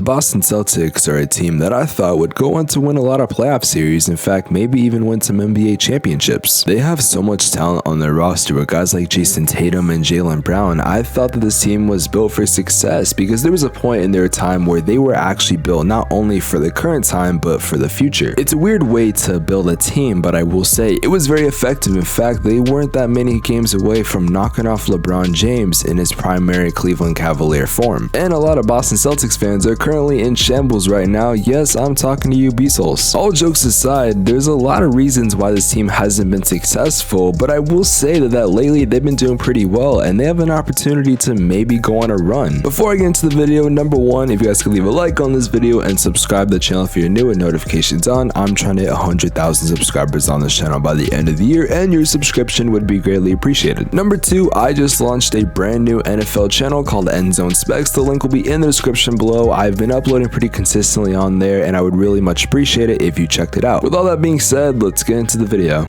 The Boston Celtics are a team that I thought would go on to win a lot of playoff series, in fact maybe even win some NBA championships. They have so much talent on their roster with guys like Jayson Tatum and Jaylen Brown. I thought that this team was built for success because there was a point in their time where they were actually built not only for the current time but for the future. It's a weird way to build a team, but I will say it was very effective. In fact, they weren't that many games away from knocking off LeBron James in his primary Cleveland Cavalier form. And a lot of Boston Celtics fans are currently in shambles right now. Yes, I'm talking to you, Bezos. All jokes aside, there's a lot of reasons why this team hasn't been successful, but I will say that lately they've been doing pretty well and they have an opportunity to maybe go on a run. Before I get into the video, number one, if you guys could leave a like on this video and subscribe to the channel if you're new and notifications on. I'm trying to hit 100,000 subscribers on this channel by the end of the year, and your subscription would be greatly appreciated. Number two, I just launched a brand new NFL channel called Spex. The link will be in the description below. I've been uploading pretty consistently on there and I would really much appreciate it if you checked it out. With all that being said, let's get into the video.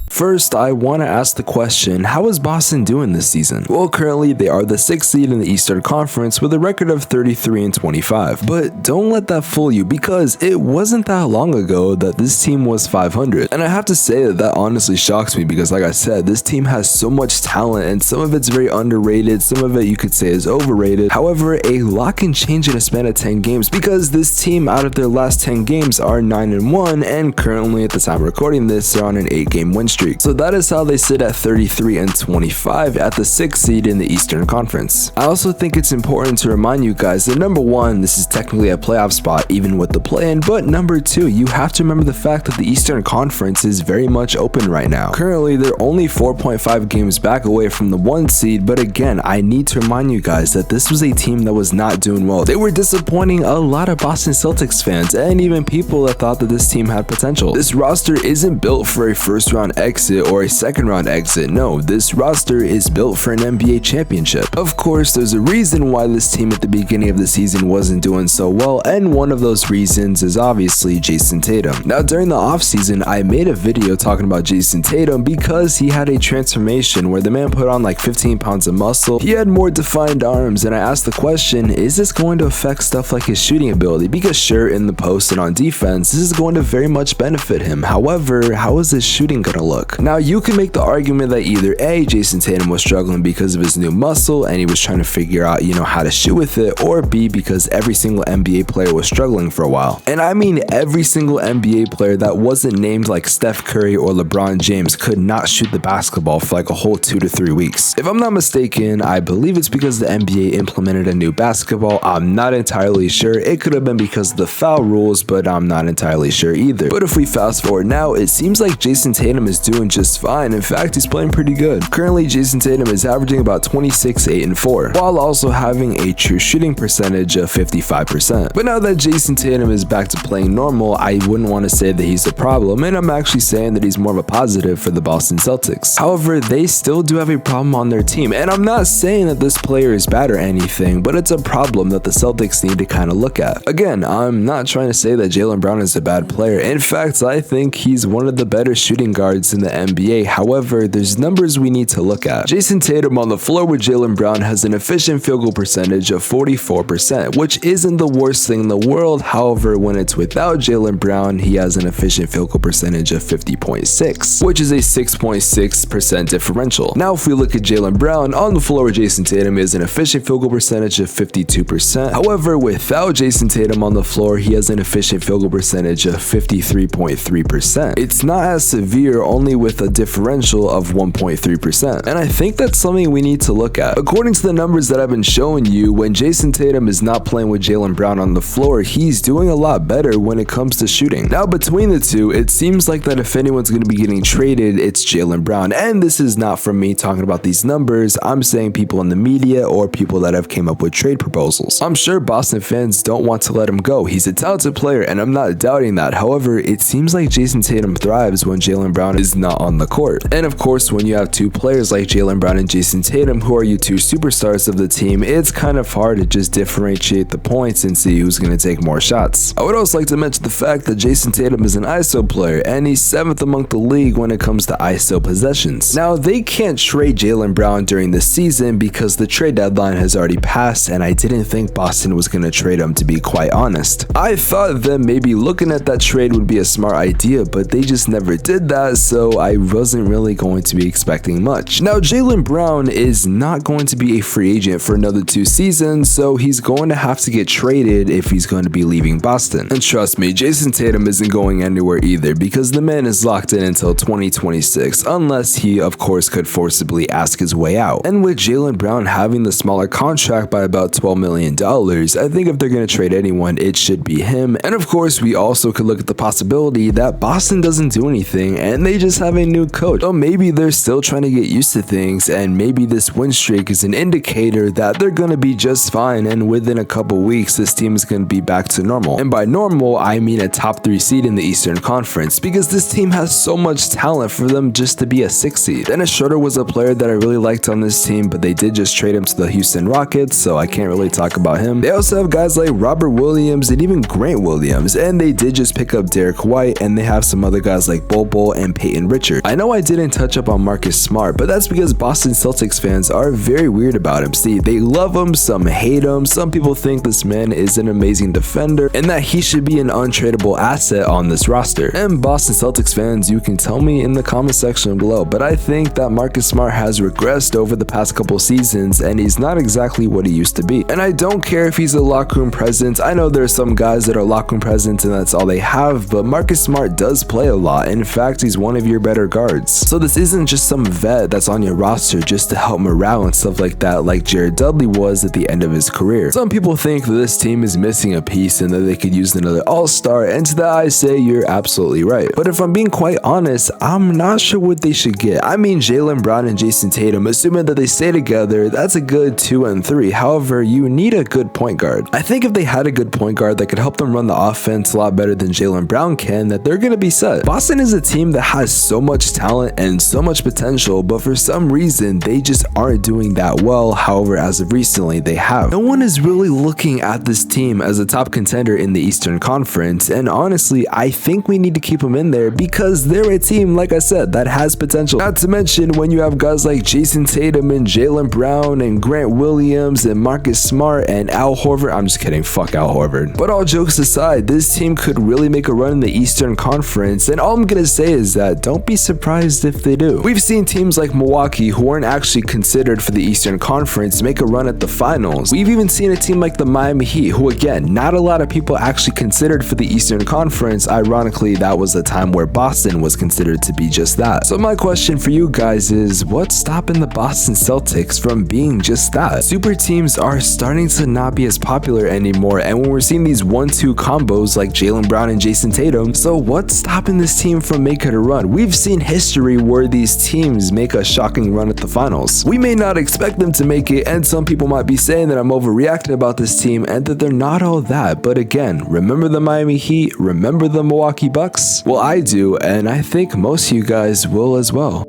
First, I want to ask the question, how is Boston doing this season? Well, currently they are the 6th seed in the Eastern Conference with a record of 33-25. But don't let that fool you, because it wasn't that long ago that this team was 500. And I have to say that honestly shocks me because, like I said, this team has so much talent and some of it's very underrated, some of it you could say is overrated. However, a lot can change in a span of 10 games because this team out of their last 10 games are 9-1 and currently at the time of recording this, they're on an 8-game win streak. So that is how they sit at 33-25 at the 6th seed in the Eastern Conference. I also think it's important to remind you guys that number one, this is technically a playoff spot even with the play-in, but number two, you have to remember the fact that the Eastern Conference is very much open right now. Currently, they're only 4.5 games back away from the 1 seed, but again, I need to remind you guys that this was a team that was not doing well. They were disappointing a lot of Boston Celtics fans and even people that thought that this team had potential. This roster isn't built for a first-round exit or a second-round exit. No, this roster is built for an NBA championship. Of course, there's a reason why this team at the beginning of the season wasn't doing so well, and one of those reasons is obviously Jayson Tatum. Now, during the offseason, I made a video talking about Jayson Tatum because he had a transformation where the man put on like 15 pounds of muscle. He had more defined arms, and I asked the question, is this going to affect stuff like his shooting ability? Because sure, in the post and on defense, this is going to very much benefit him. However, how is his shooting gonna look? Now, you can make the argument that either A, Jayson Tatum was struggling because of his new muscle and he was trying to figure out, how to shoot with it, or B, because every single NBA player was struggling for a while. And I mean every single NBA player that wasn't named like Steph Curry or LeBron James could not shoot the basketball for like a whole 2 to 3 weeks. If I'm not mistaken, I believe it's because the NBA implemented a new basketball. I'm not entirely sure. It could have been because of the foul rules, but I'm not entirely sure either. But if we fast forward now, it seems like Jayson Tatum is doing just fine. In fact, he's playing pretty good. Currently, Jayson Tatum is averaging about 26, 8, and 4, while also having a true shooting percentage of 55%. But now that Jayson Tatum is back to playing normal, I wouldn't want to say that he's a problem, and I'm actually saying that he's more of a positive for the Boston Celtics. However, they still do have a problem on their team, and I'm not saying that this player is bad or anything, but it's a problem that the Celtics need to kind of look at. Again, I'm not trying to say that Jaylen Brown is a bad player. In fact, I think he's one of the better shooting guards in the NBA. However, there's numbers we need to look at. Jayson Tatum on the floor with Jaylen Brown has an efficient field goal percentage of 44%, which isn't the worst thing in the world. However, when it's without Jaylen Brown, he has an efficient field goal percentage of 50.6, which is a 6.6% differential. Now, if we look at Jaylen Brown on the floor with Jayson Tatum, is an efficient field goal percentage of 52%. However, without Jayson Tatum on the floor, he has an efficient field goal percentage of 53.3%. It's not as severe, only with a differential of 1.3%. And I think that's something we need to look at. According to the numbers that I've been showing you, when Jayson Tatum is not playing with Jaylen Brown on the floor, he's doing a lot better when it comes to shooting. Now, between the two, it seems like that if anyone's going to be getting traded, it's Jaylen Brown. And this is not from me talking about these numbers. I'm saying people in the media or people that have came up with trade proposals. I'm sure Boston fans don't want to let him go. He's a talented player, and I'm not doubting that. However, it seems like Jayson Tatum thrives when Jaylen Brown is he's not on the court. And of course, when you have two players like Jaylen Brown and Jayson Tatum, who are you two superstars of the team, it's kind of hard to just differentiate the points and see who's going to take more shots. I would also like to mention the fact that Jayson Tatum is an ISO player, and he's 7th among the league when it comes to ISO possessions. Now, they can't trade Jaylen Brown during this season because the trade deadline has already passed, and I didn't think Boston was going to trade him, to be quite honest. I thought that maybe looking at that trade would be a smart idea, but they just never did that, so I wasn't really going to be expecting much. Now, Jaylen Brown is not going to be a free agent for another 2 seasons, so he's going to have to get traded if he's going to be leaving Boston. And trust me, Jayson Tatum isn't going anywhere either, because the man is locked in until 2026, unless he, of course, could forcibly ask his way out. And with Jaylen Brown having the smaller contract by about $12 million, I think if they're going to trade anyone, it should be him. And of course, we also could look at the possibility that Boston doesn't do anything and they just have a new coach. So maybe they're still trying to get used to things, and maybe this win streak is an indicator that they're going to be just fine, and within a couple weeks, this team is going to be back to normal. And by normal, I mean a top 3 seed in the Eastern Conference, because this team has so much talent for them just to be a 6 seed. Dennis Schroeder was a player that I really liked on this team, but they did just trade him to the Houston Rockets, so I can't really talk about him. They also have guys like Robert Williams and even Grant Williams, and they did just pick up Derek White, and they have some other guys like Bobo and Peyton Richard. I know I didn't touch up on Marcus Smart, but that's because Boston Celtics fans are very weird about him. See, they love him, some hate him, some people think this man is an amazing defender and that he should be an untradeable asset on this roster. And Boston Celtics fans, you can tell me in the comment section below, but I think that Marcus Smart has regressed over the past couple seasons, and he's not exactly what he used to be. And I don't care if he's a locker room presence. I know there's some guys that are locker room presence and that's all they have, but Marcus Smart does play a lot. In fact, he's one of your better guards. So this isn't just some vet that's on your roster just to help morale and stuff like that, like Jared Dudley was at the end of his career. Some people think that this team is missing a piece and that they could use another all-star, and to that I say you're absolutely right. But if I'm being quite honest, I'm not sure what they should get. I mean, Jaylen Brown and Jayson Tatum, assuming that they stay together, that's a good 2 and 3. However, you need a good point guard. I think if they had a good point guard that could help them run the offense a lot better than Jaylen Brown can, that they're going to be set. Boston is a team that has so much talent and so much potential, but for some reason, they just aren't doing that well. However, as of recently, they have. No one is really looking at this team as a top contender in the Eastern Conference, and honestly, I think we need to keep them in there because they're a team, like I said, that has potential. Not to mention when you have guys like Jayson Tatum and Jaylen Brown and Grant Williams and Marcus Smart and Al Horford. I'm just kidding, fuck Al Horford. But all jokes aside, this team could really make a run in the Eastern Conference, and all I'm gonna say is that don't be surprised if they do. We've seen teams like Milwaukee, who aren't actually considered for the Eastern Conference, make a run at the finals. We've even seen a team like the Miami Heat, who again, not a lot of people actually considered for the Eastern Conference. Ironically, that was the time where Boston was considered to be just that. So my question for you guys is, what's stopping the Boston Celtics from being just that? Super teams are starting to not be as popular anymore, and when we're seeing these 1-2 combos like Jaylen Brown and Jayson Tatum, so what's stopping this team from making a run? We've seen history where these teams make a shocking run at the finals. We may not expect them to make it, and some people might be saying that I'm overreacting about this team and that they're not all that, but again, remember the Miami Heat? Remember the Milwaukee Bucks? Well, I do, and I think most of you guys will as well.